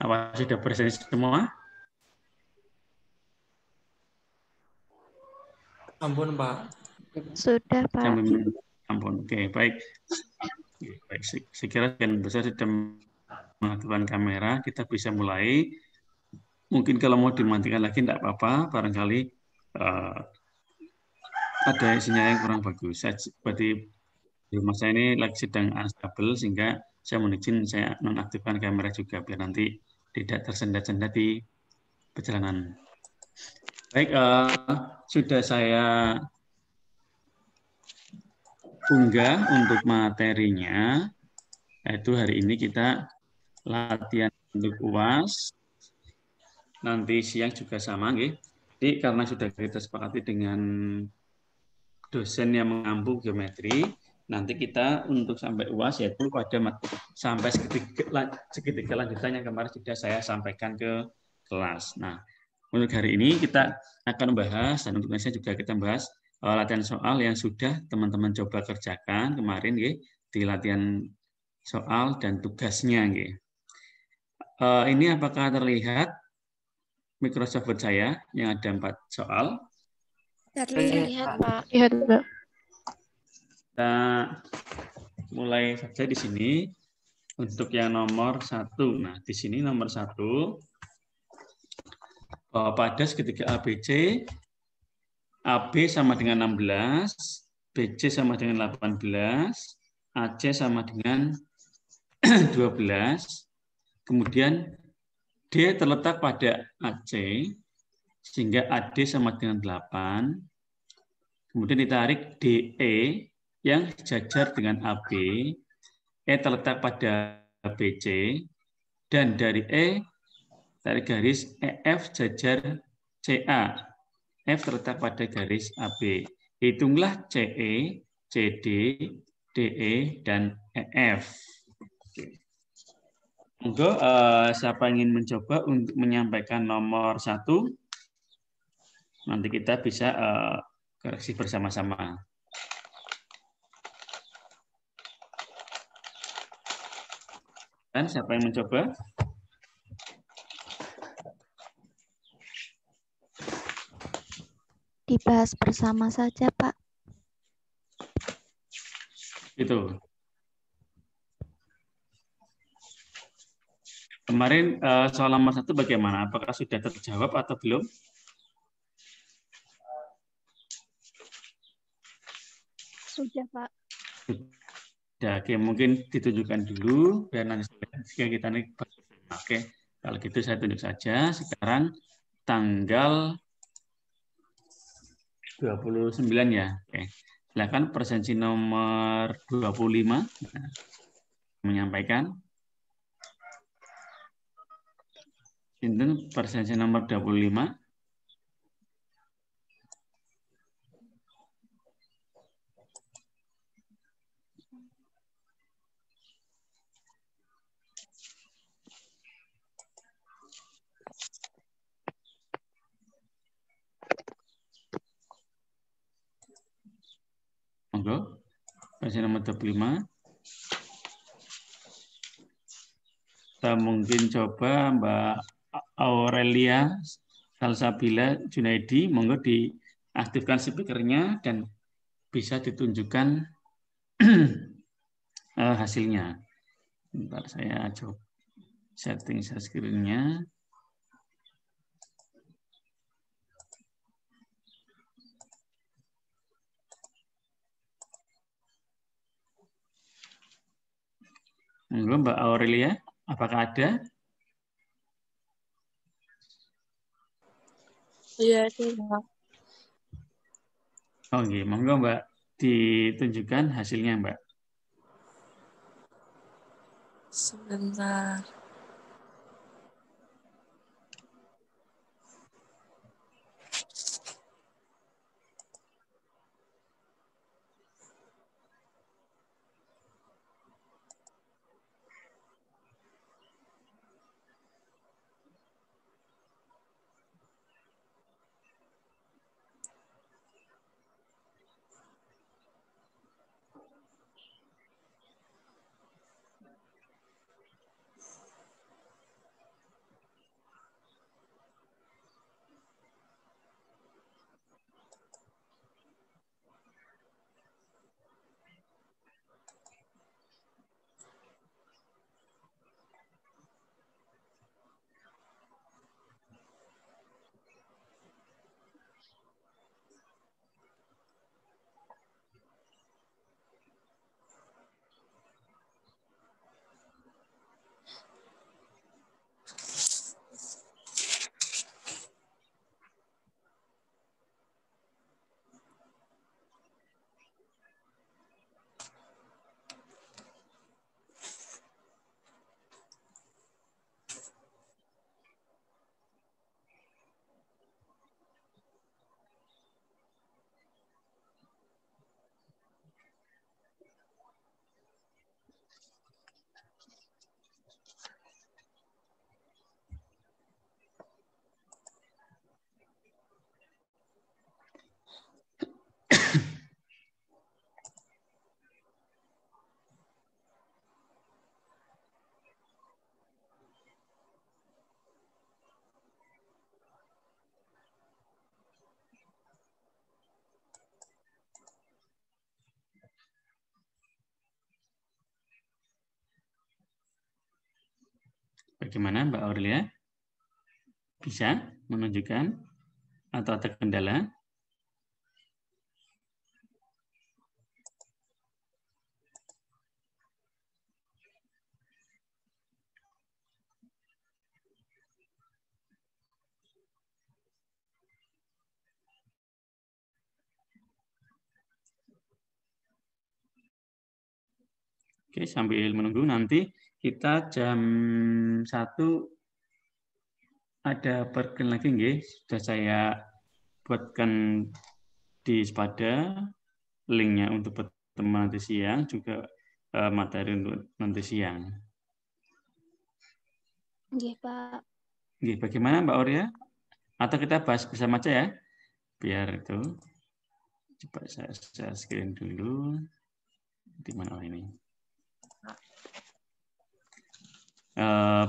Apa sudah presentasi semua? Ampun, Pak. Sudah, Pak. Ampun. Oke, baik. Baik, sekira sekian besar sudah mengaktifkan kamera, kita bisa mulai. Mungkin kalau mau dimatikan lagi tidak apa-apa, barangkali ada sinyal yang kurang bagus. Seperti di rumah saya ini lagi sedang unstable, sehingga saya mohon izin saya nonaktifkan kamera juga, biar nanti tidak tersendat-sendat di perjalanan. Baik, sudah saya unggah untuk materinya, yaitu hari ini kita latihan untuk UAS. Nanti siang juga sama, nggih. Jadi karena sudah kita sepakati dengan dosen yang mengampu geometri, nanti kita untuk sampai UAS yaitu pada sampai segitiga lanjutan yang kemarin sudah saya sampaikan ke kelas. Nah, untuk hari ini kita akan membahas, dan untuk saya juga kita membahas latihan soal yang sudah teman-teman coba kerjakan kemarin, nggih, di latihan soal dan tugasnya, nggih. Ini apakah terlihat Microsoft Word saya yang ada 4 soal? Terlihat, Pak. Lihat, Pak. Kita mulai saja di sini untuk yang nomor 1. Nah, di sini nomor 1 pada segitiga ABC, AB sama dengan 16, BC sama dengan 18, AC sama dengan 12, kemudian D terletak pada AC, sehingga AD sama dengan 8, kemudian ditarik DE yang sejajar dengan AB, E terletak pada BC, dan dari E tarik garis EF jajar CA, F terletak pada garis AB. Hitunglah CE, CD, DE, dan EF. Monggo, siapa ingin mencoba untuk menyampaikan nomor 1? Nanti kita bisa koreksi bersama-sama. Dan siapa yang mencoba? Dibahas bersama saja, Pak. Itu. Kemarin soal nomor 1 bagaimana? Apakah sudah terjawab atau belum? Sudah, Pak. Ya, oke, mungkin ditunjukkan dulu biar nanti kita nih. Oke, kalau gitu saya tunjuk saja sekarang tanggal 29 ya. Oke. Silakan presensi nomor 25 menyampaikan. Ini presensi nomor 25. Monggo. Presensi nomor 25. Kita mungkin coba Mbak Aurelia Salsabila Junaidi, monggo diaktifkan speakernya dan bisa ditunjukkan hasilnya. Bentar saya coba setting share screen-nya. Monggo Mbak Aurelia, apakah ada? Iya, Pak. Oke, monggo Mbak ditunjukkan hasilnya, Mbak. Sebentar. Bagaimana Mbak Aurelia? Bisa menunjukkan atau ada kendala? Oke, sambil menunggu nanti kita jam 1 ada perken lagi nggih. Sudah saya buatkan di Spada linknya untuk pertemuan nanti siang, juga materi untuk nanti siang. Nggih, Pak. Nggih, bagaimana Mbak Aurelia? Atau kita bahas bersama aja ya? Biar itu. Coba saya screen dulu. Di mana ini?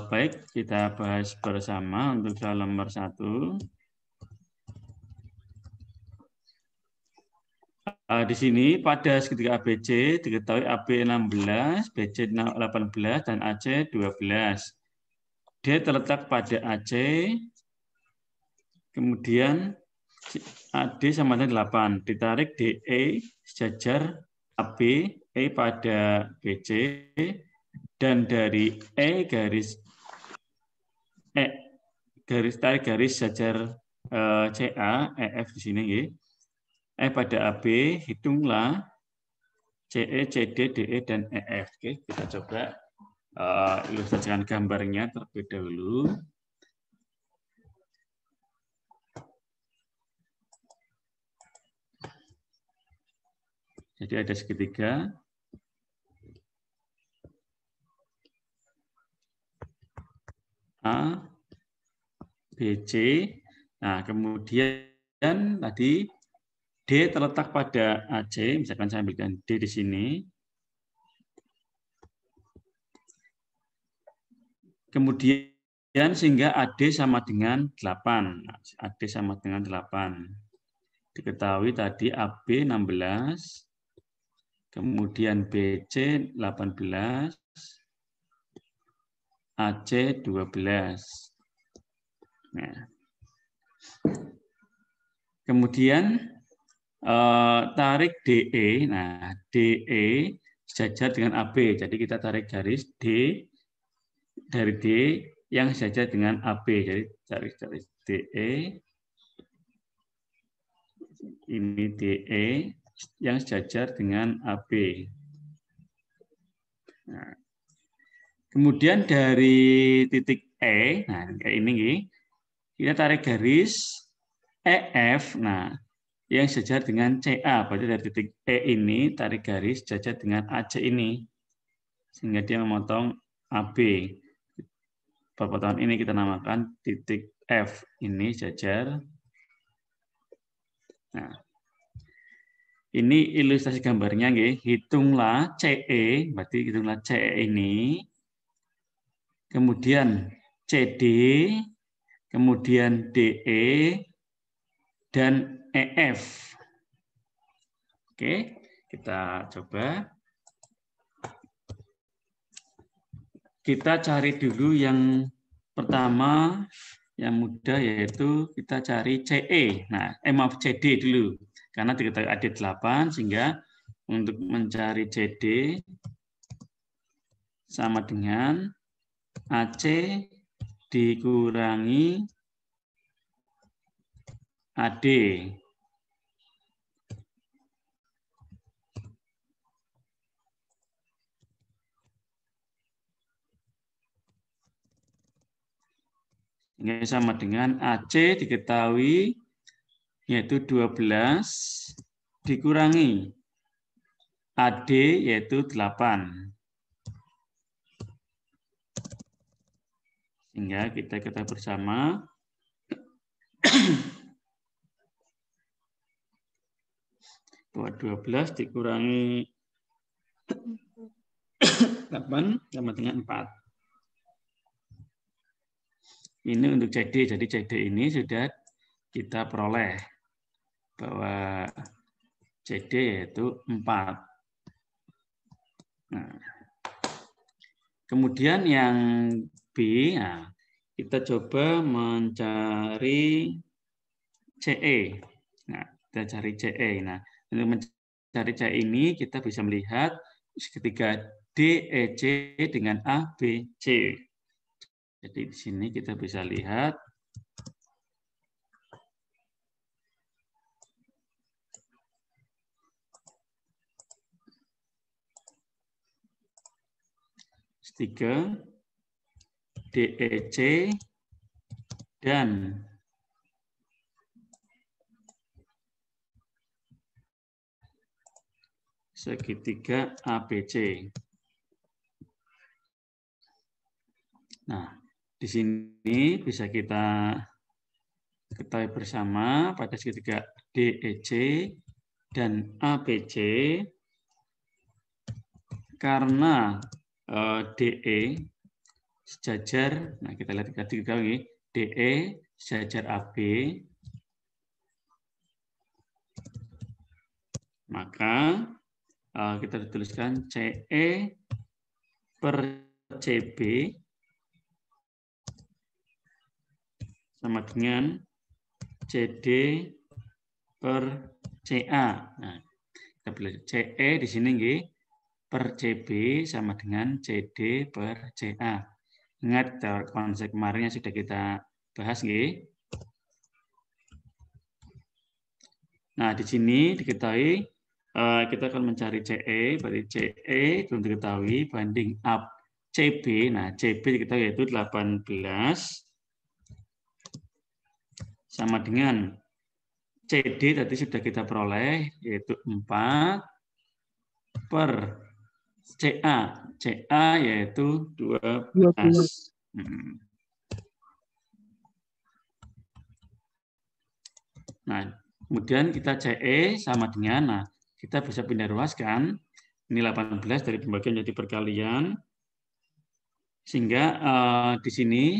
Baik, kita bahas bersama untuk soal nomor 1. Di sini pada segitiga ABC diketahui AB 16, BC 18, dan AC 12. D terletak pada AC, kemudian AD sama dengan 8. Ditarik DE sejajar AB, E pada BC, dan dari E garis tarik garis sejajar CA, EF di sini ya. E pada AB, hitunglah CE, CD, DE, dan EF. Oke, kita coba ilustrasikan gambarnya terlebih dahulu. Jadi ada segitiga. A, B, C. Nah, kemudian tadi D terletak pada AC, misalkan saya ambilkan D di sini. Kemudian sehingga AD sama dengan 8. Nah, AD sama dengan 8. Diketahui tadi AB 16, kemudian BC 18, AC 12. Nah, kemudian tarik DE. Nah, DE sejajar dengan AB. Jadi kita tarik garis D dari D yang sejajar dengan AB. Jadi tarik garis DE. Ini DE yang sejajar dengan AB. Nah, kemudian dari titik E, nah kayak ini kita tarik garis EF. Nah, yang sejajar dengan CA. Berarti dari titik E ini tarik garis sejajar dengan AC ini. Sehingga dia memotong AB. Perpotongan ini kita namakan titik F. Ini sejajar. Nah, ini ilustrasi gambarnya. Hitunglah CE. Berarti hitunglah CE ini. Kemudian CD. Kemudian DE. Dan EF. Oke, kita coba. Kita cari dulu yang pertama, yang mudah, yaitu kita cari CE. Nah, maaf, CD dulu. Karena diketahui ada 8, sehingga untuk mencari CD sama dengan AC dikurangi AD. Ini sama dengan AC diketahui yaitu 12 dikurangi AD yaitu 8. Sehingga kita ketahui bersama bahwa 12 dikurangi 8 sama dengan 4. Ini untuk CD. Jadi CD ini sudah kita peroleh bahwa CD yaitu 4. Nah, kemudian yang B. Nah, kita coba mencari CE. Nah, kita cari CE. Nah, untuk mencari CE ini kita bisa melihat segitiga DEC dengan ABC. Jadi di sini kita bisa lihat segitiga DEC dan segitiga ABC. Nah, di sini bisa kita ketahui bersama pada segitiga DEC dan ABC karena DE sejajar, nah kita lihat tadi DE sejajar AB, maka kita tuliskan CE per CB sama dengan CD per CA. Nah, kita pilih CE di sini per CB sama dengan CD per CA. Ingat konsep kemarin yang sudah kita bahas Nah, di sini diketahui kita akan mencari CE, berarti CE belum diketahui banding CB. Nah, CB diketahui yaitu 18 sama dengan CD tadi sudah kita peroleh yaitu 4 per CA. CA yaitu 12. Nah, kemudian kita CE sama dengan, nah kita bisa pindah ruaskan. Ini 18 dari pembagian jadi perkalian. Sehingga di sini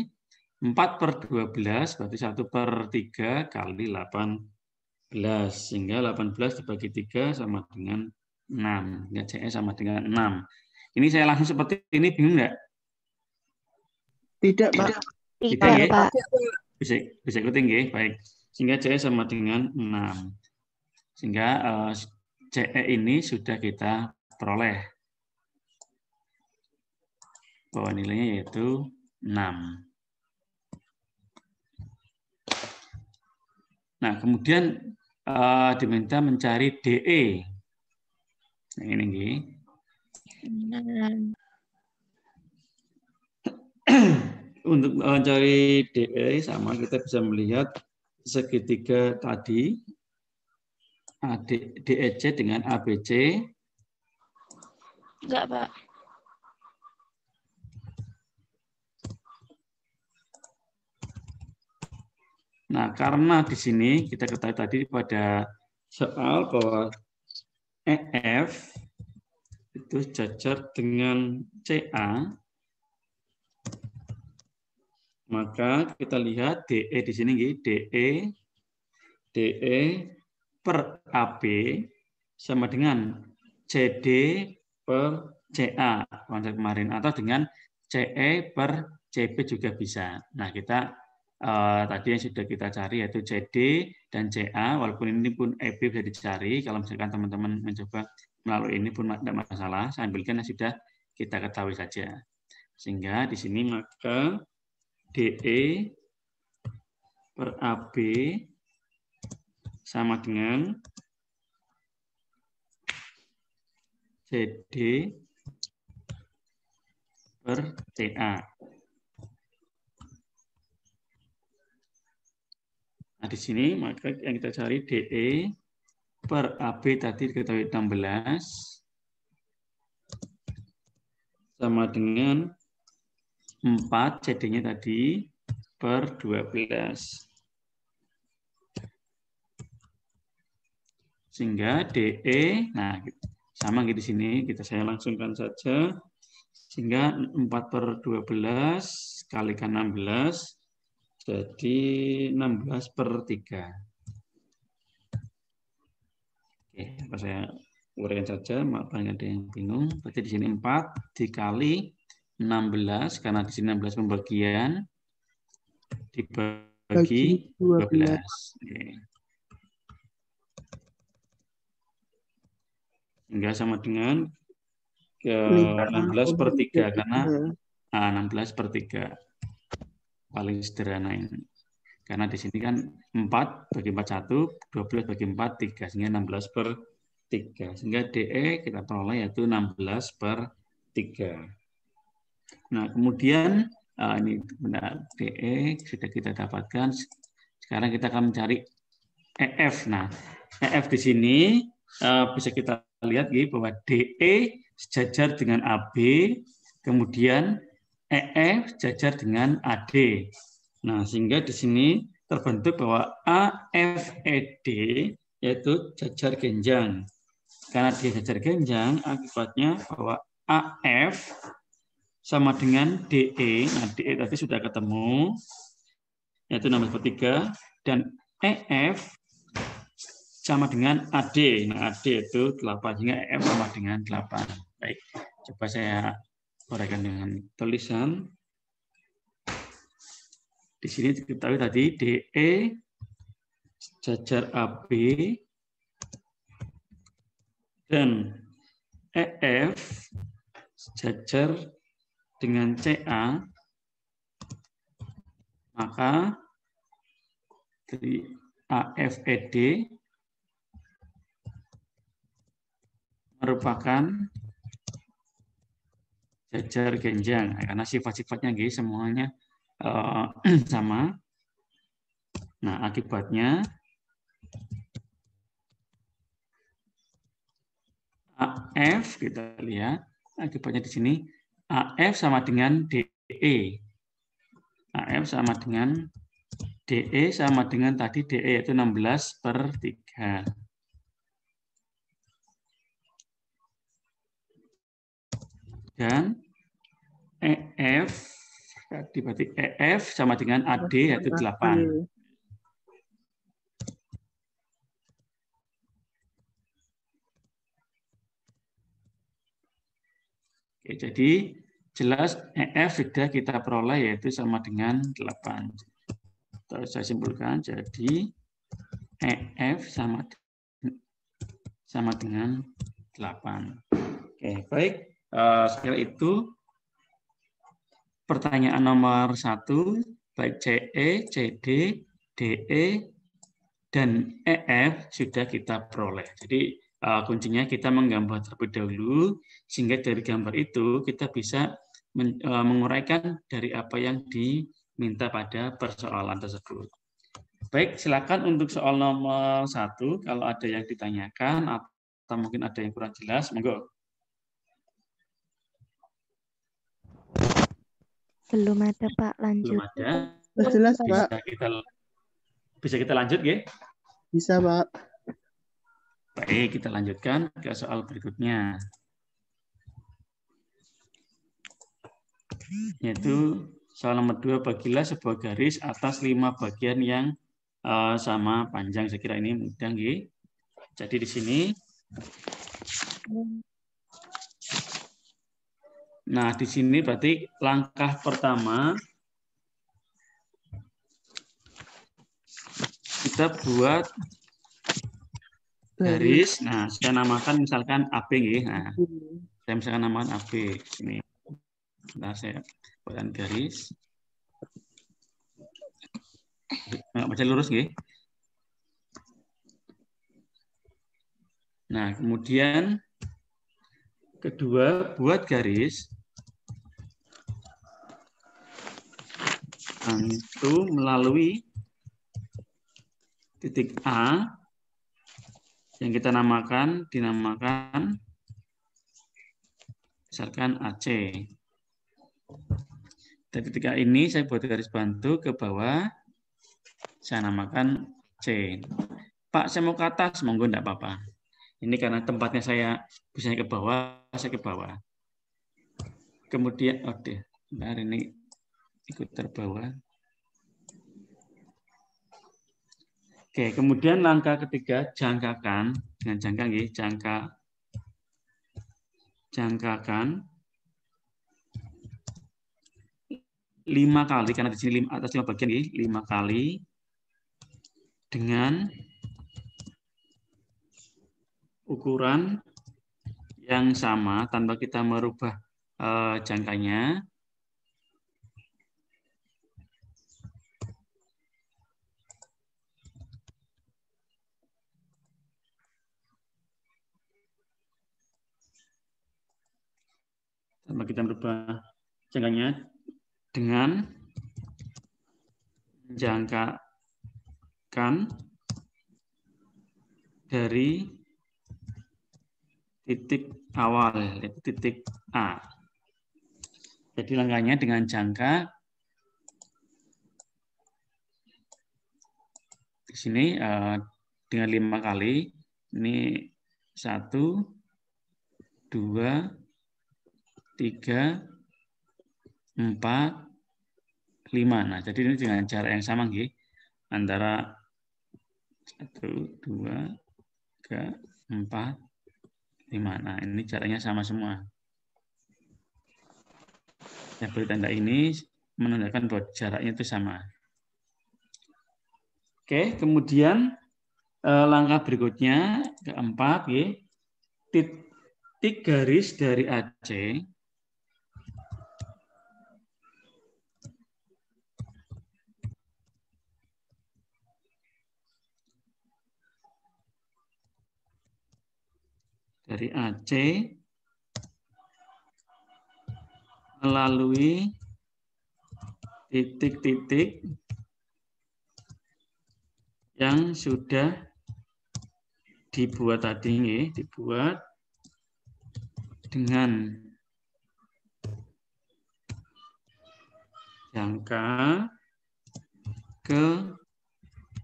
4 per 12 berarti 1 per 3 kali 18. Sehingga 18 dibagi 3 sama dengan 6. Ya, CE sama dengan 6. Ini saya langsung seperti ini, bingung nggak? Tidak, Pak. Tidak, ya? Pak. Bisa ikutin, ya? Baik. Sehingga CE sama dengan 6. Sehingga CE ini sudah kita peroleh. Bahwa nilainya yaitu 6. Nah, kemudian diminta mencari DE. Nah, ini untuk mencari DE sama kita bisa melihat segitiga tadi DEC dengan ABC. Enggak, Pak. Nah, karena di sini kita ketahui tadi pada soal bahwa EF itu sejajar dengan CA, maka kita lihat DE di sini, DE per AB sama dengan CD per CA konsep kemarin, atau dengan CE per CB juga bisa. Nah, kita tadi yang sudah kita cari yaitu CD dan CA, walaupun ini pun EB bisa dicari, kalau misalkan teman-teman mencoba melalui ini pun tidak masalah, saya ambilkan yang sudah kita ketahui saja. Sehingga di sini maka DE per AB sama dengan CD per CA. Nah, di sini maka yang kita cari DE per AB tadi diketahui 16 sama dengan 4 CD-nya tadi per 12. Sehingga DE, nah sama di sini, saya langsungkan saja. Sehingga 4 per 12 kalikan 16, jadi 16 per 3. Oke, apa saya uraikan saja, maaf ada yang bingung. Berarti di sini 4 dikali 16 karena di sini 16 pembagian dibagi 12. Oke. Sehingga sama dengan 16 per 3 karena 16 per 3 paling sederhana ini. Karena di sini kan 4 bagi 4 1, 12 bagi 4 3 sehingga 16 per 3. Sehingga DE kita peroleh yaitu 16 per 3. Nah, kemudian ini benar DE sudah kita dapatkan. Sekarang kita akan mencari EF. Nah, EF di sini bisa kita lihat bahwa DE sejajar dengan AB, kemudian EF sejajar dengan AD. Nah, sehingga di sini terbentuk bahwa AFED yaitu jajar genjang. Karena dia jajar genjang, akibatnya bahwa AF sama dengan DE. Nah, DE tadi sudah ketemu, yaitu 16 per 3. Dan EF sama dengan AD. Nah, AD itu 8, sehingga EF sama dengan 8. Baik, coba saya uraikan dengan tulisan. Di sini diketahui tadi DE jajar AB dan EF sejajar dengan CA, maka dari AFED merupakan jajar genjang karena sifat-sifatnya semuanya sama. Nah, akibatnya AF kita lihat akibatnya di sini AF sama dengan DE. AF sama dengan DE sama dengan tadi DE yaitu 16 per 3. Dan EF berarti EF sama dengan AD yaitu 8. Oke, jadi jelas EF sudah kita peroleh yaitu sama dengan 8. Terus saya simpulkan jadi EF sama dengan 8. Oke, baik. Sekali itu pertanyaan nomor 1, baik CE, CD, DE, dan EF sudah kita peroleh. Jadi kuncinya kita menggambar terlebih dahulu, sehingga dari gambar itu kita bisa menguraikan dari apa yang diminta pada persoalan tersebut. Baik, silakan untuk soal nomor 1, kalau ada yang ditanyakan atau mungkin ada yang kurang jelas, monggo. Belum ada, Pak. Lanjut. Belum ada. Jelas, Pak. Bisa kita lanjut, ya? Bisa, Pak. Baik, kita lanjutkan ke soal berikutnya. Yaitu soal nomor 2, bagilah sebuah garis atas 5 bagian yang sama panjang. Saya kira ini mudah, ya. Jadi di sini nah, di sini berarti langkah pertama kita buat garis. Nah, saya namakan misalkan AB, ya. Nah, saya misalkan namakan AB ini. Nah, saya buatkan garis. Baca lurus, ya. Nah, kemudian kedua, buat garis itu melalui titik A yang kita dinamakan misalkan AC. Dari titik A ini saya buat garis bantu ke bawah, saya namakan C. Pak, saya mau ke atas, monggo enggak apa-apa. Ini karena tempatnya saya bisa ke bawah, saya ke bawah. Kemudian, bentar ini ikut terbawa. Oke, kemudian langkah ketiga, jangkakan dengan jangka, jangkakan 5 kali, karena di sini atas 5 bagian, 5 kali dengan ukuran yang sama tanpa kita merubah jangkanya. Tanpa kita merubah jangkanya dengan menjangkakan dari titik awal, yaitu titik A. Jadi langkahnya dengan jangka di sini dengan 5 kali. Ini 1, 2, 3, 4, 5. Nah, jadi ini dengan jarak yang sama, antara 1, 2, 3, 4, 5. Nah, ini jaraknya sama semua. Ya, beri tanda ini menandakan bahwa jaraknya itu sama. Oke, kemudian langkah berikutnya, keempat, titik garis dari AC melalui titik-titik yang sudah dibuat tadi, dibuat dengan jangka ke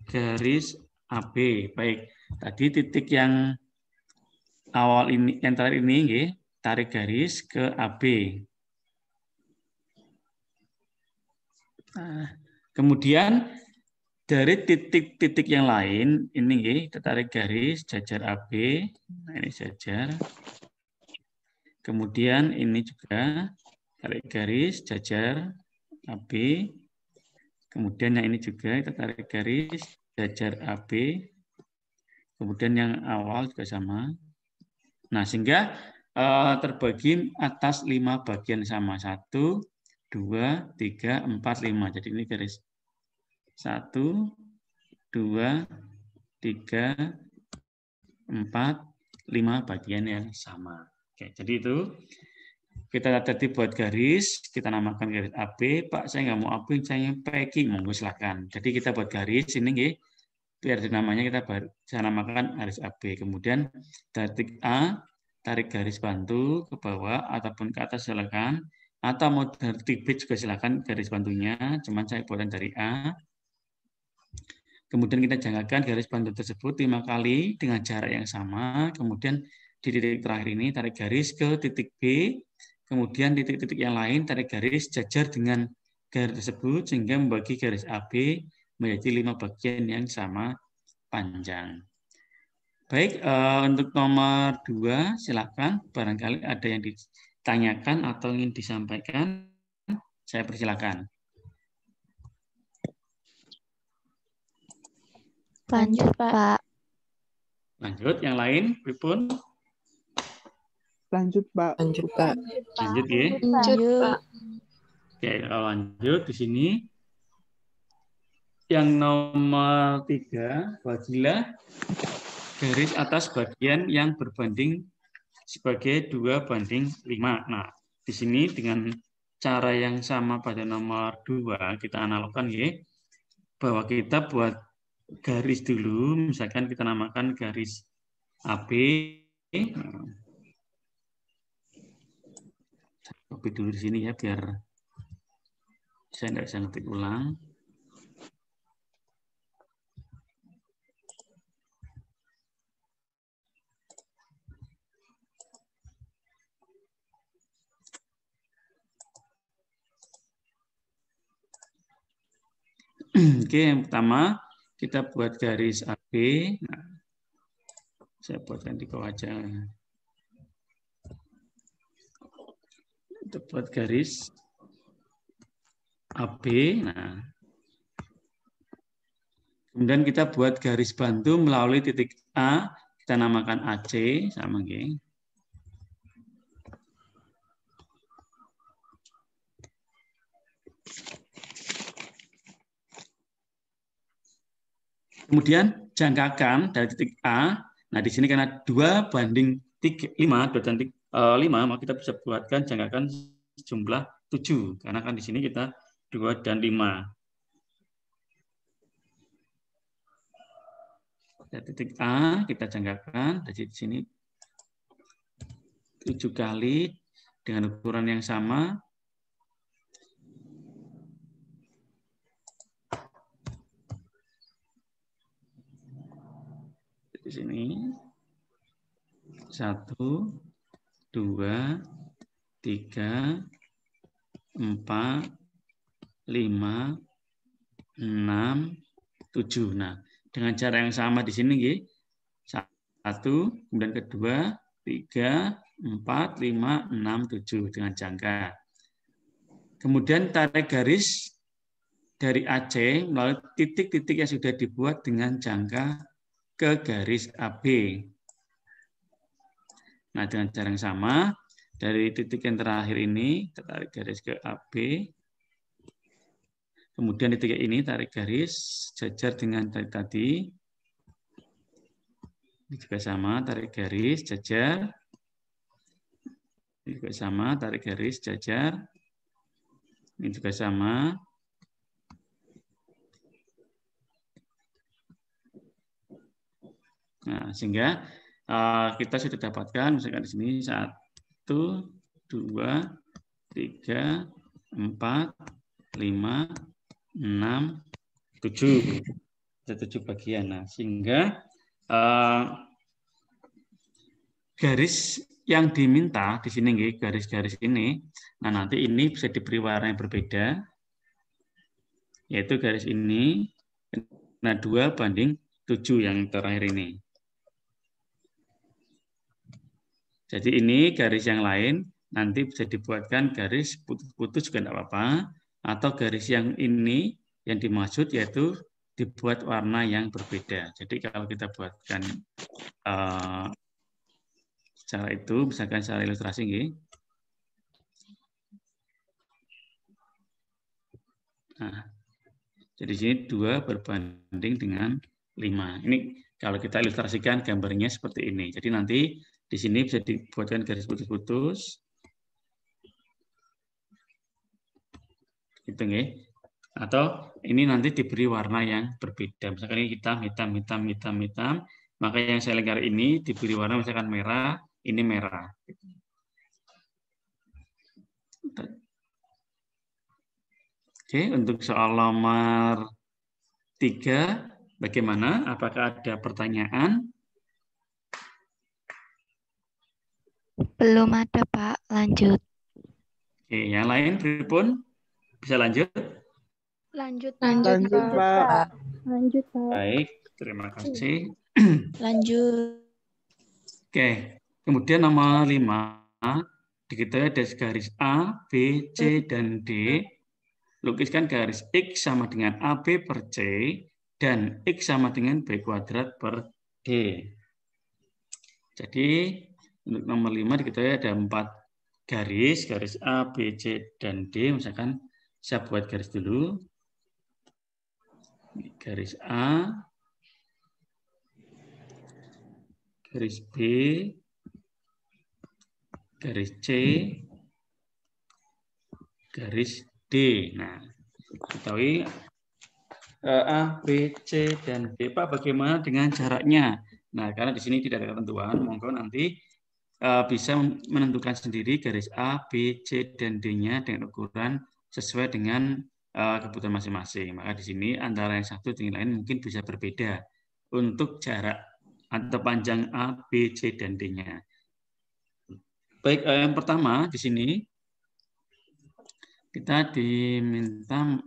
garis AB. Baik, tadi titik yang awal ini, yang terakhir ini, tarik garis ke AB. Nah, kemudian dari titik-titik yang lain, ini kita tarik garis jajar AB. Nah, ini jajar. Kemudian ini juga tarik garis jajar AB. Kemudian yang ini juga kita tarik garis jajar AB. Kemudian yang awal juga sama. Nah, sehingga terbagi atas 5 bagian sama. 1, 2, 3, 4, 5. Jadi ini garis 1, 2, 3, 4, 5 bagian yang sama. Oke, jadi itu kita tadi buat garis, kita namakan garis AB. Pak, saya nggak mau AB, saya packing, monggo silakan. Jadi kita buat garis ini, biar namanya saya namakan garis AB. Kemudian dari titik A, tarik garis bantu ke bawah ataupun ke atas silakan. Atau mau dari titik B juga silakan garis bantunya. Cuman saya buatan dari A. Kemudian kita jangkakan garis bantu tersebut 5 kali dengan jarak yang sama. Kemudian di titik terakhir ini tarik garis ke titik B. Kemudian titik-titik yang lain tarik garis jajar dengan garis tersebut sehingga membagi garis AB menjadi 5 bagian yang sama panjang. Baik, untuk nomor 2 silakan. Barangkali ada yang ditanyakan atau ingin disampaikan. Saya persilakan. Lanjut, Pak. Lanjut, yang lain, pripun? Lanjut, Pak. Lanjut, Pak. Lanjut, ya. Lanjut. Oke, lanjut di sini. Yang nomor 3, bagilah garis atas bagian yang berbanding sebagai 2:5. Nah, di sini dengan cara yang sama pada nomor 2, kita analogkan, bahwa kita buat garis dulu, misalkan kita namakan garis AB. Copy dulu di sini ya, biar saya tidak bisa ngetik ulang. Oke, yang pertama kita buat garis AB. Nah, saya buatkan di bawah aja. Kita buat garis AB. Nah, kemudian kita buat garis bantu melalui titik A, kita namakan AC, sama nggih. Kemudian jangkakan dari titik A. Nah, di sini karena 2:5, 2:5, maka kita bisa buatkan jangkakan jumlah 7. Karena kan di sini kita 2 dan 5. Dari titik A kita jangkakan dari sini 7 kali dengan ukuran yang sama. Di sini 1, 2, 3, 4, 5, 6, 7. Nah, dengan cara yang sama di sini, 1, kemudian kedua, 3, 4, 5, 6, 7 dengan jangka. Kemudian tarik garis dari AC melalui titik-titik yang sudah dibuat dengan jangka ke garis AB. Nah, dengan cara yang sama, dari titik yang terakhir ini, kita tarik garis ke AB. Kemudian di titik ini, tarik garis, jajar dengan tadi. Ini juga sama, tarik garis, jajar. Ini juga sama, tarik garis, jajar. Ini juga sama. Nah, sehingga kita sudah dapatkan, misalkan di sini 1, 2, 3, 4, 5, 6, 7. Ada 7 bagian. Nah, sehingga garis yang diminta di sini, garis-garis ini, nah nanti ini bisa diberi warna yang berbeda, yaitu garis ini, nah 2:7 yang terakhir ini. Jadi ini garis yang lain, nanti bisa dibuatkan garis putus-putus juga tidak apa-apa, atau garis yang ini yang dimaksud yaitu dibuat warna yang berbeda. Jadi kalau kita buatkan secara itu, misalkan secara ilustrasi, nah, jadi sini 2 berbanding dengan 5. Ini kalau kita ilustrasikan gambarnya seperti ini. Jadi nanti di sini bisa dibuatkan garis putus-putus. Gitu, atau ini nanti diberi warna yang berbeda. Misalkan ini hitam, hitam, hitam, hitam, hitam. Maka yang saya lingkar ini diberi warna misalkan merah, ini merah. Oke, untuk soal nomor 3, bagaimana? Apakah ada pertanyaan? Belum ada, Pak. Lanjut. Oke, yang lain pripun? Bisa lanjut? Lanjut, Lanjut, Pak. Lanjut, Pak. Baik, terima kasih. Lanjut. Oke, kemudian nomor 5, diketahui ada garis A, B, C, dan D. Lukiskan garis X sama dengan AB per C, dan X sama dengan B kuadrat per D. Jadi, untuk nomor 5 diketahui ada 4 garis A, B, C, dan D. Misalkan saya buat garis dulu. Garis A, garis B, garis C, garis D. Nah, ketahui A, B, C, dan D. Pak, bagaimana dengan jaraknya? Nah, karena di sini tidak ada ketentuan, monggo nanti bisa menentukan sendiri garis A, B, C, dan D-nya dengan ukuran sesuai dengan kebutuhan masing-masing. Maka di sini antara yang satu dengan lain mungkin bisa berbeda untuk jarak atau panjang A, B, C, dan D-nya. Baik, yang pertama di sini kita diminta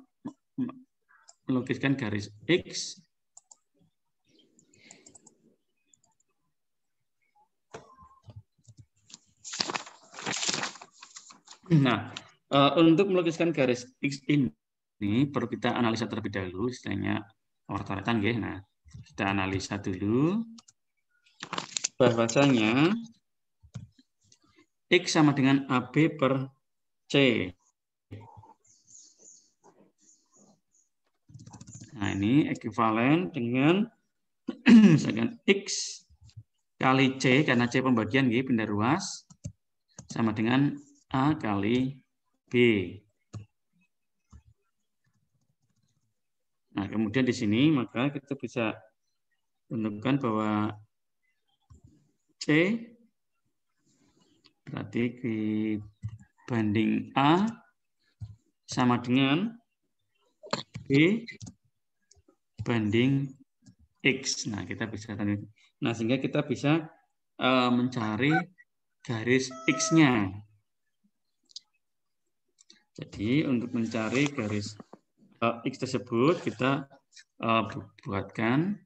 melukiskan garis X Nah, untuk melukiskan garis X ini, ini perlu kita analisa terlebih dahulu, istilahnya coret-coretan nggih. Nah, kita analisa dulu bahwasanya X sama dengan AB per C. Nah, ini ekuivalen dengan misalkan X kali C, karena C pembagian nggih, pindah ruas, sama dengan A kali B. Nah, kemudian di sini maka kita bisa menentukan bahwa C berarti banding A sama dengan B banding X. Nah, kita bisa sehingga kita bisa mencari garis X-nya. Jadi untuk mencari garis X tersebut kita buatkan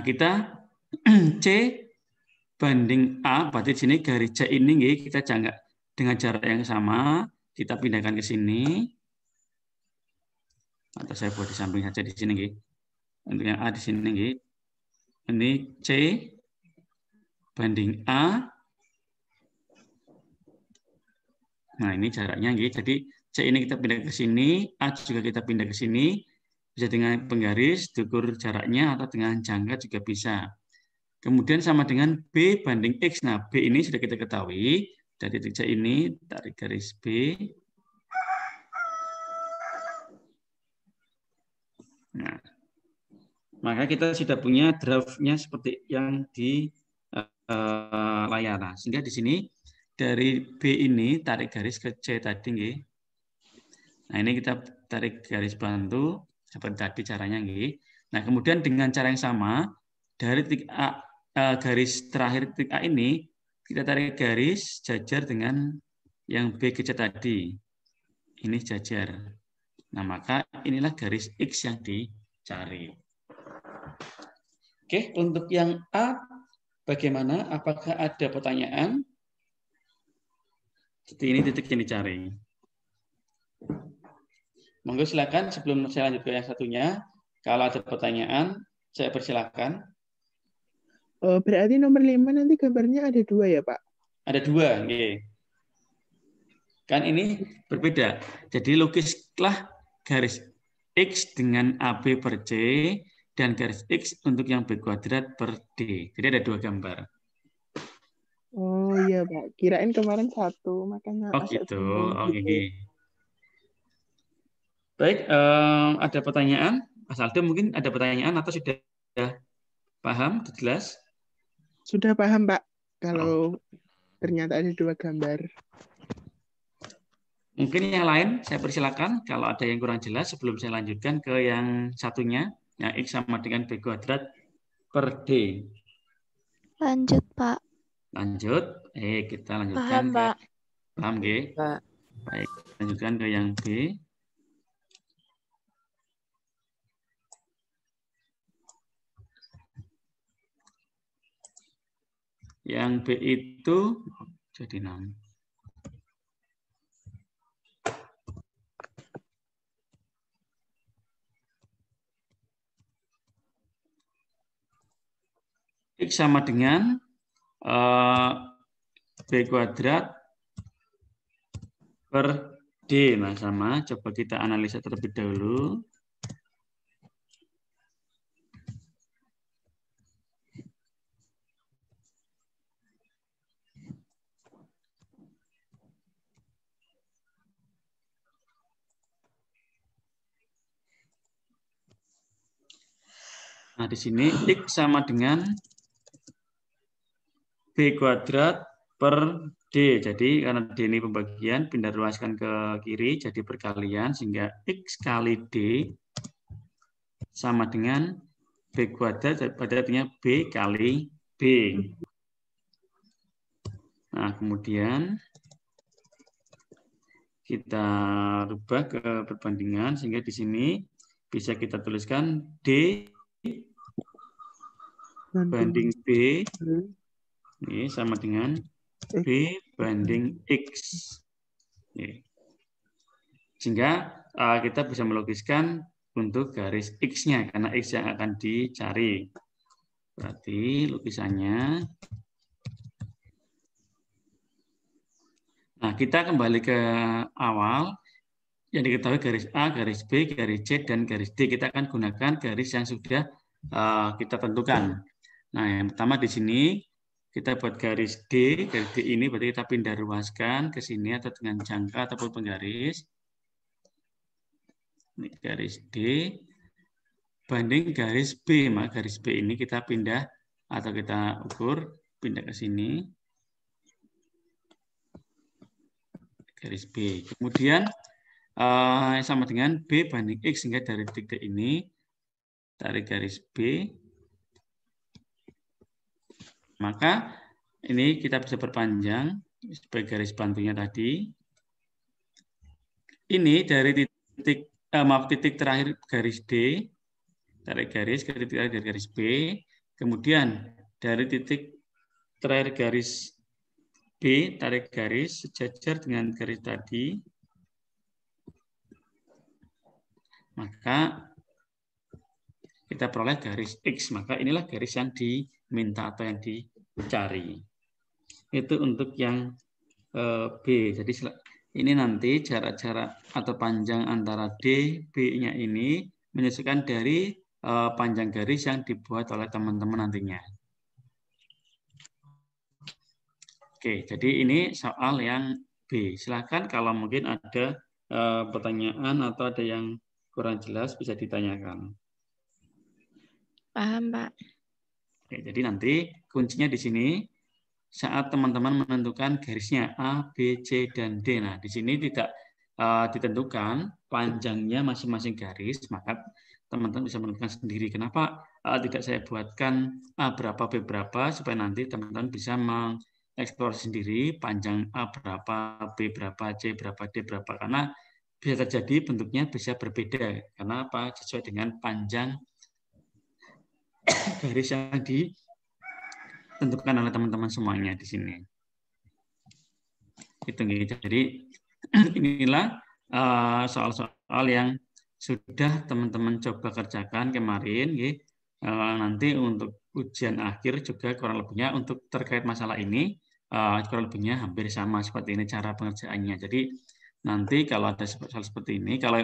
kita C banding A, berarti di sini garis C ini kita jangka dengan jarak yang sama, kita pindahkan ke sini. Atau saya buat di samping saja di sini untuk yang A di sini ini C banding A. Nah, ini jaraknya jadi C ini kita pindah ke sini, A juga kita pindah ke sini, bisa dengan penggaris diukur jaraknya atau dengan jangka juga bisa. Kemudian sama dengan B banding X. Nah, B ini sudah kita ketahui dari titik C ini, tarik garis B. Nah, maka kita sudah punya draft-nya seperti yang di layar. Nah, sehingga di sini dari B ini tarik garis ke C tadi Nah, ini kita tarik garis bantu seperti tadi caranya Nah, kemudian dengan cara yang sama dari titik A, garis terakhir titik A ini kita tarik garis jajar dengan yang B ke C tadi. Ini jajar. Nah, maka inilah garis X yang dicari. Oke, untuk yang A bagaimana? Apakah ada pertanyaan? Jadi ini titik yang dicari. Monggo silakan sebelum saya lanjut ke yang satunya. Kalau ada pertanyaan, saya persilakan. Berarti nomor 5 nanti gambarnya ada 2 ya, Pak? Ada 2, kan ini berbeda. Jadi lukislah garis X dengan AB per C dan garis X untuk yang B kuadrat per D. Jadi ada 2 gambar. Oh iya, Pak. Kirain kemarin 1, makanya agak Gitu. bingung gitu. Baik, ada pertanyaan? Mas Aldo mungkin ada pertanyaan atau sudah paham, jelas? Sudah paham, Pak. Kalau ternyata ada 2 gambar. Mungkin yang lain saya persilakan kalau ada yang kurang jelas sebelum saya lanjutkan ke yang satunya, yang X sama dengan B kuadrat per D. Lanjut, Pak. Lanjut, kita lanjutkan Paham, ke Pak. paham Pak. Baik, lanjutkan ke yang B. Yang B itu jadi 6. X sama dengan B kuadrat per D. Nah, sama. Coba kita analisa terlebih dahulu. Nah, di sini X sama dengan B kuadrat per D. Jadi karena D ini pembagian, pindah ruaskan ke kiri, jadi perkalian, sehingga X kali D sama dengan B kuadrat, pada artinya B kali B. Nah, kemudian kita rubah ke perbandingan, sehingga di sini bisa kita tuliskan D banding B ini sama dengan B banding X. Oke. Sehingga kita bisa melukiskan untuk garis X-nya, karena X yang akan dicari. Berarti lukisannya. Nah, kita kembali ke awal. Yang diketahui garis A, garis B, garis C, dan garis D. Kita akan gunakan garis yang sudah kita tentukan. Nah, yang pertama di sini kita buat garis D. Garis D ini berarti kita pindah ruaskan ke sini atau dengan jangka ataupun penggaris. Ini garis D banding garis B. Maka garis B ini kita pindah atau kita ukur, pindah ke sini. Garis B. Kemudian sama dengan B banding X, sehingga dari titik ini tarik garis B. Maka ini kita bisa perpanjang sebagai garis bantunya tadi. Ini dari titik terakhir garis D, tarik garis ke titik terakhir dari garis B. Kemudian dari titik terakhir garis B, tarik garis sejajar dengan garis tadi. Maka kita peroleh garis X. Maka inilah garis yang diminta atau yang dicari. Itu untuk yang B. Jadi ini nanti jarak-jarak atau panjang antara D, B-nya ini menyesuaikan dari panjang garis yang dibuat oleh teman-teman nantinya. Oke, jadi ini soal yang B. Silakan kalau mungkin ada pertanyaan atau ada yang kurang jelas bisa ditanyakan. Paham, Pak. Oke, jadi nanti kuncinya di sini saat teman-teman menentukan garisnya A, B, C, dan D. Nah, di sini tidak ditentukan panjangnya masing-masing garis, maka teman-teman bisa menentukan sendiri. Kenapa tidak saya buatkan A berapa, B berapa, supaya nanti teman-teman bisa mengeksplor sendiri panjang A berapa, B berapa, C berapa, D berapa. Karena bisa terjadi bentuknya bisa berbeda. Karena apa? Sesuai dengan panjang garis yang ditentukan oleh teman-teman semuanya di sini. Jadi inilah soal-soal yang sudah teman-teman coba kerjakan kemarin. Nanti untuk ujian akhir juga kurang lebihnya untuk terkait masalah ini kurang lebihnya hampir sama seperti ini cara pengerjaannya. Jadi nanti kalau ada soal seperti ini, kalau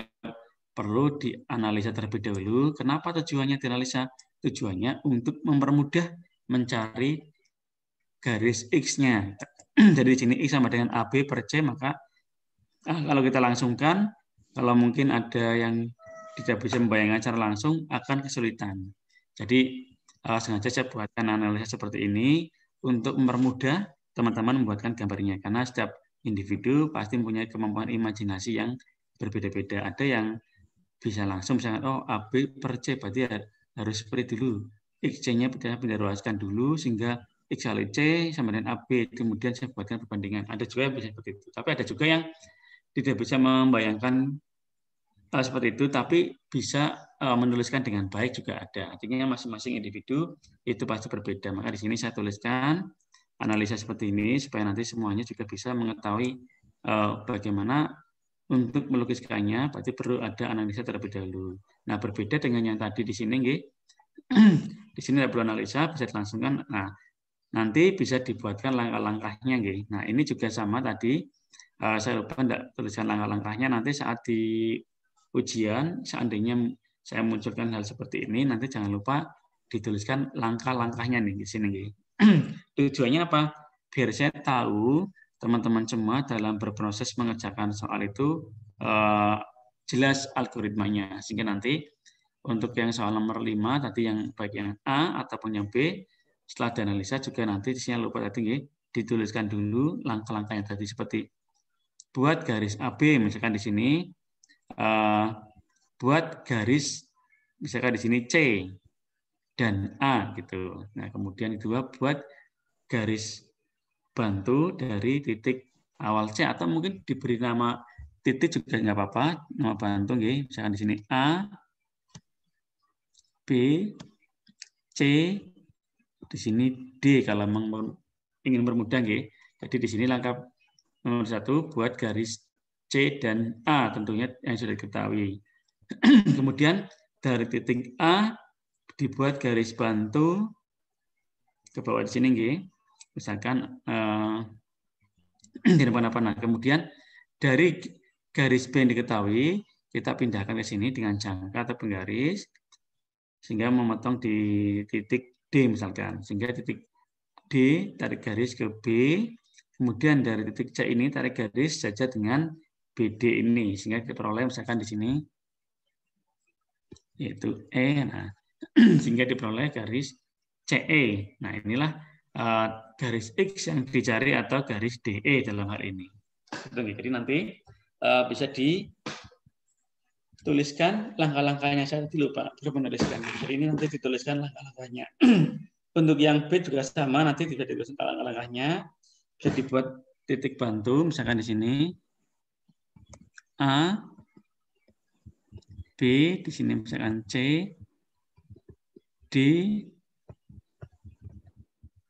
perlu dianalisa terlebih dahulu. Kenapa tujuannya dianalisa? Tujuannya untuk mempermudah mencari garis X-nya. Jadi di sini X sama dengan AB per C, maka kalau kita langsungkan, kalau mungkin ada yang tidak bisa membayangkan secara langsung, akan kesulitan. Jadi sengaja saya buatkan analisa seperti ini untuk mempermudah teman-teman membuatkan gambarnya. Karena setiap individu pasti mempunyai kemampuan imajinasi yang berbeda-beda. Ada yang bisa langsung, misalnya, oh AB per C, berarti harus seperti dulu. XC-nya pindah ruaskan dulu, sehingga X kali C sama dengan AB, kemudian saya buatkan perbandingan. Ada juga yang bisa seperti itu. Tapi ada juga yang tidak bisa membayangkan seperti itu, tapi bisa menuliskan dengan baik juga ada. Artinya masing-masing individu itu pasti berbeda. Maka di sini saya tuliskan analisa seperti ini, supaya nanti semuanya juga bisa mengetahui bagaimana untuk melukiskannya, berarti perlu ada analisa terlebih dahulu. Nah, berbeda dengan yang tadi di sini, di sini tidak perlu analisa, bisa dilangsungkan. Nah, nanti bisa dibuatkan langkah-langkahnya. Nah, ini juga sama tadi. Saya lupa tidak tuliskan langkah-langkahnya. Nanti saat di ujian, seandainya saya munculkan hal seperti ini, nanti jangan lupa dituliskan langkah-langkahnya nih di sini. Tujuannya apa? Biar saya tahu teman-teman semua dalam berproses mengerjakan soal itu jelas algoritmanya. Sehingga nanti untuk yang soal nomor 5 tadi yang baik yang A ataupun yang B, setelah dianalisa juga nanti saya lupa tadi dituliskan dulu langkah-langkah yang tadi, seperti buat garis AB misalkan di sini, buat garis misalkan di sini C dan A gitu. Nah, kemudian kedua buat garis bantu dari titik awal C, atau mungkin diberi nama titik juga nggak apa-apa, nama bantu misalkan di sini A, B, C, Di sini D kalau ingin mempermudah, nggih. Jadi di sini langkah nomor 1 buat garis C dan A tentunya yang sudah diketahui. Kemudian dari titik A dibuat garis bantu ke bawah di sini, nggih. Misalkan di depan apa. Nah, kemudian dari garis B yang diketahui kita pindahkan ke sini dengan jangka atau penggaris sehingga memotong di titik D misalkan. Sehingga titik D tarik garis ke B, kemudian dari titik C ini tarik garis saja dengan BD ini sehingga kita peroleh misalkan di sini yaitu E. Nah, sehingga diperoleh garis CE. Nah, inilah garis X yang dicari atau garis DE dalam hal ini. Jadi nanti bisa dituliskan langkah-langkahnya. Saya tadi lupa belum menuliskan. Jadi ini nanti dituliskan langkah-langkahnya. Untuk yang B juga sama, nanti bisa dituliskan langkah-langkahnya. Bisa dibuat titik bantu, misalkan di sini A, B, di sini misalkan C, D,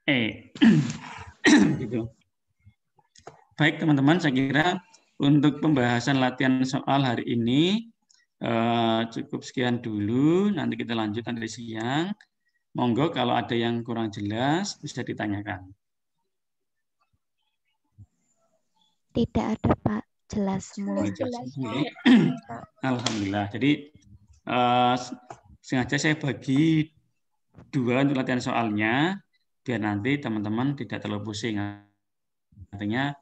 E. Gitu. Baik teman-teman, saya kira untuk pembahasan latihan soal hari ini cukup sekian dulu. Nanti kita lanjut nanti siang. Monggo kalau ada yang kurang jelas bisa ditanyakan. Tidak ada, Pak. Jelas semua. Alhamdulillah. Jadi sengaja saya bagi 2 untuk latihan soalnya, biar nanti teman-teman tidak terlalu pusing. Artinya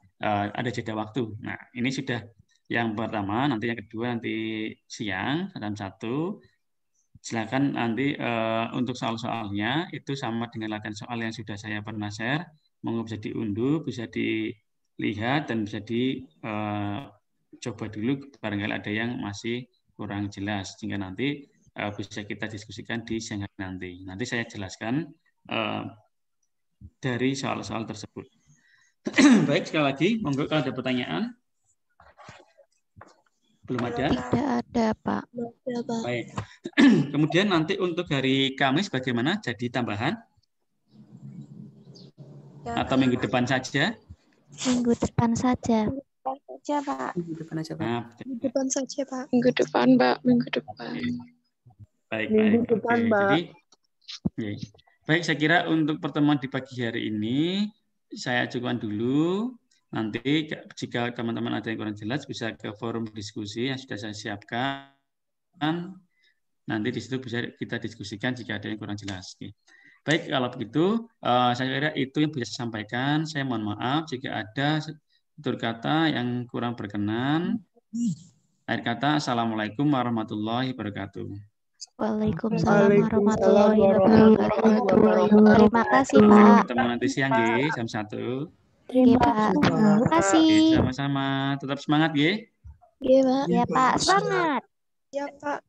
ada jeda waktu. Nah, ini sudah yang pertama, nanti yang kedua nanti siang, jam 1. Silakan nanti untuk soal-soalnya itu sama dengan latihan soal yang sudah saya pernah share. Monggo bisa diunduh, bisa dilihat, dan bisa dicoba dulu barangkali ada yang masih kurang jelas. Sehingga nanti bisa kita diskusikan di siang hari nanti. Nanti saya jelaskan dari soal-soal tersebut. Baik, sekali lagi, monggo kalau ada pertanyaan. Belum ada? Tidak ada, Pak. Baik. Kemudian nanti untuk hari Kamis bagaimana? Jadi tambahan? Atau minggu depan saja? Minggu depan saja. Saja, Pak. Minggu depan aja, Pak. Nah, Minggu depan saja, Pak. Minggu depan, Mbak. Minggu depan. baik, Minggu baik. depan, Oke. Mbak. Jadi, baik, saya kira untuk pertemuan di pagi hari ini saya cukupkan dulu. Nanti jika teman-teman ada yang kurang jelas bisa ke forum diskusi yang sudah saya siapkan. Nanti di situ bisa kita diskusikan jika ada yang kurang jelas. Oke. Baik, kalau begitu saya kira itu yang bisa saya sampaikan. Saya mohon maaf jika ada tutur kata yang kurang berkenan. Akhir kata, Assalamualaikum warahmatullahi wabarakatuh. Waalaikumsalam warahmatullahi wabarakatuh. Terima kasih, Pak. Ketemu nanti siang, G, jam 1. Oke, Pak. Terima kasih. Sama-sama. Tetap semangat, G. Iya, Pak. Ya, Pak. Semangat. Ya, Pak.